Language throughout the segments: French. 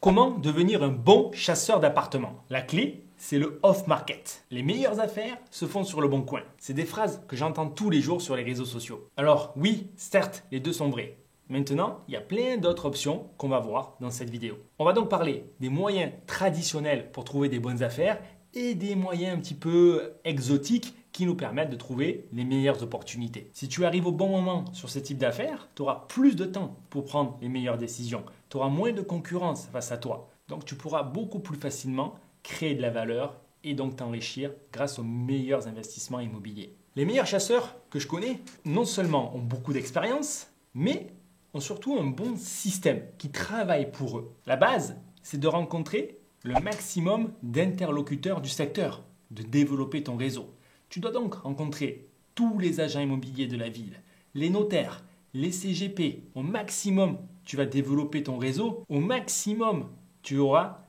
Comment devenir un bon chasseur d'appartements? La clé, c'est le off-market. Les meilleures affaires se font sur le bon coin. C'est des phrases que j'entends tous les jours sur les réseaux sociaux. Alors oui, certes, les deux sont vrais. Maintenant, il y a plein d'autres options qu'on va voir dans cette vidéo. On va donc parler des moyens traditionnels pour trouver des bonnes affaires et des moyens un petit peu exotiques qui nous permettent de trouver les meilleures opportunités. Si tu arrives au bon moment sur ce type d'affaires, tu auras plus de temps pour prendre les meilleures décisions. Tu auras moins de concurrence face à toi. Donc tu pourras beaucoup plus facilement créer de la valeur et donc t'enrichir grâce aux meilleurs investissements immobiliers. Les meilleurs chasseurs que je connais, non seulement ont beaucoup d'expérience, mais ont surtout un bon système qui travaille pour eux. La base, c'est de rencontrer le maximum d'interlocuteurs du secteur, de développer ton réseau. Tu dois donc rencontrer tous les agents immobiliers de la ville, les notaires, les CGP. Au maximum, tu vas développer ton réseau. Au maximum, tu auras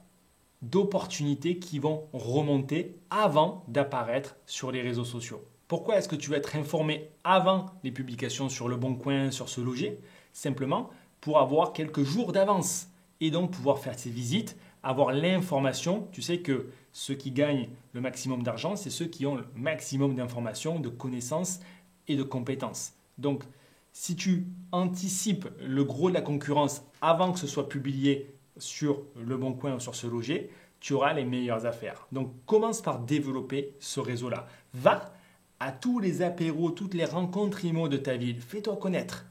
d'opportunités qui vont remonter avant d'apparaître sur les réseaux sociaux. Pourquoi est-ce que tu veux être informé avant les publications sur Le Bon Coin, sur Se Loger? Simplement pour avoir quelques jours d'avance et donc pouvoir faire ces visites, avoir l'information. Tu sais que ceux qui gagnent le maximum d'argent, c'est ceux qui ont le maximum d'informations, de connaissances et de compétences. Donc, si tu anticipes le gros de la concurrence avant que ce soit publié sur Le Bon Coin ou sur Se Loger, tu auras les meilleures affaires. Donc, commence par développer ce réseau-là. Va à tous les apéros, toutes les rencontres IMO de ta ville. Fais-toi connaître.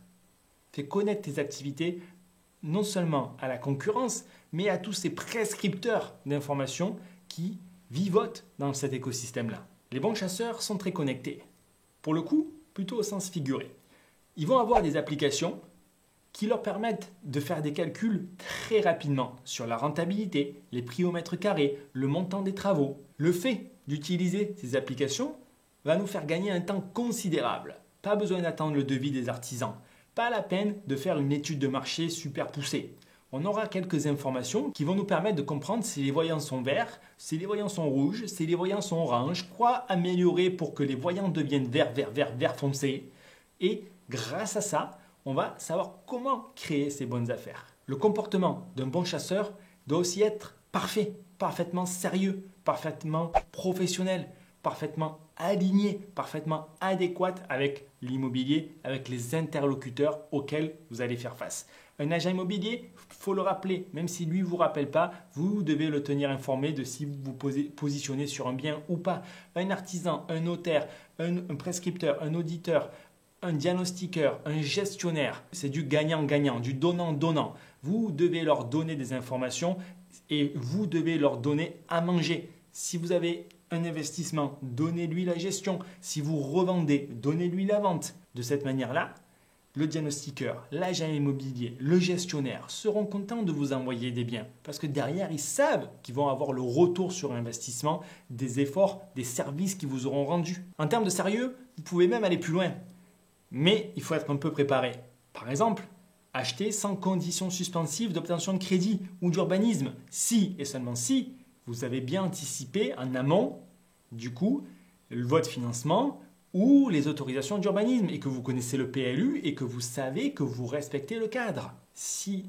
Fais connaître tes activités, non seulement à la concurrence, mais à tous ces prescripteurs d'informations qui vivotent dans cet écosystème-là. Les bons chasseurs sont très connectés. Pour le coup, plutôt au sens figuré. Ils vont avoir des applications qui leur permettent de faire des calculs très rapidement sur la rentabilité, les prix au mètre carré, le montant des travaux. Le fait d'utiliser ces applications va nous faire gagner un temps considérable. Pas besoin d'attendre le devis des artisans. Pas la peine de faire une étude de marché super poussée. On aura quelques informations qui vont nous permettre de comprendre si les voyants sont verts, si les voyants sont rouges, si les voyants sont oranges, quoi améliorer pour que les voyants deviennent vert foncé. Et grâce à ça, on va savoir comment créer ces bonnes affaires. Le comportement d'un bon chasseur doit aussi être parfait, parfaitement sérieux, parfaitement professionnel, parfaitement aligné, parfaitement adéquat avec l'immobilier, avec les interlocuteurs auxquels vous allez faire face. Un agent immobilier, il faut le rappeler, même si lui ne vous rappelle pas, vous devez le tenir informé de si vous vous positionnez sur un bien ou pas. Un artisan, un notaire, un prescripteur, un auditeur, un diagnostiqueur, un gestionnaire, c'est du gagnant-gagnant, du donnant-donnant. Vous devez leur donner des informations et vous devez leur donner à manger. Si vous avez un investissement, donnez-lui la gestion. Si vous revendez, donnez-lui la vente. De cette manière-là, le diagnostiqueur, l'agent immobilier, le gestionnaire seront contents de vous envoyer des biens parce que derrière, ils savent qu'ils vont avoir le retour sur investissement des efforts, des services qu'ils vous auront rendus. En termes de sérieux, vous pouvez même aller plus loin. Mais il faut être un peu préparé. Par exemple, acheter sans condition suspensive d'obtention de crédit ou d'urbanisme. Si et seulement si vous avez bien anticipé en amont, du coup, votre financement ou les autorisations d'urbanisme et que vous connaissez le PLU et que vous savez que vous respectez le cadre. Si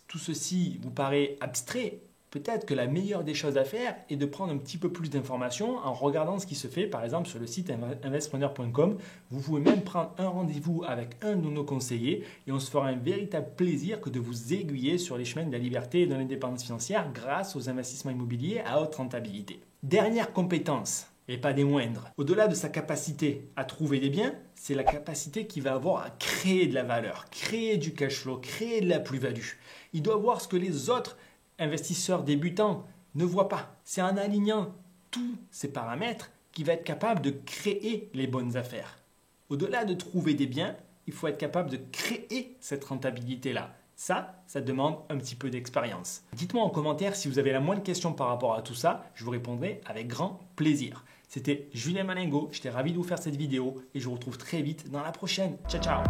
tout ceci vous paraît abstrait, peut-être que la meilleure des choses à faire est de prendre un petit peu plus d'informations en regardant ce qui se fait, par exemple sur le site investpreneur.com. Vous pouvez même prendre un rendez-vous avec un de nos conseillers et on se fera un véritable plaisir que de vous aiguiller sur les chemins de la liberté et de l'indépendance financière grâce aux investissements immobiliers à haute rentabilité. Dernière compétence, et pas des moindres. Au-delà de sa capacité à trouver des biens, c'est la capacité qu'il va avoir à créer de la valeur, créer du cash flow, créer de la plus-value. Il doit voir ce que les autres investisseurs débutants ne voient pas. C'est en alignant tous ces paramètres qu'il va être capable de créer les bonnes affaires. Au-delà de trouver des biens, il faut être capable de créer cette rentabilité-là. Ça demande un petit peu d'expérience. Dites-moi en commentaire si vous avez la moindre question par rapport à tout ça. Je vous répondrai avec grand plaisir. C'était Julien Malingo. J'étais ravi de vous faire cette vidéo et je vous retrouve très vite dans la prochaine. Ciao, ciao!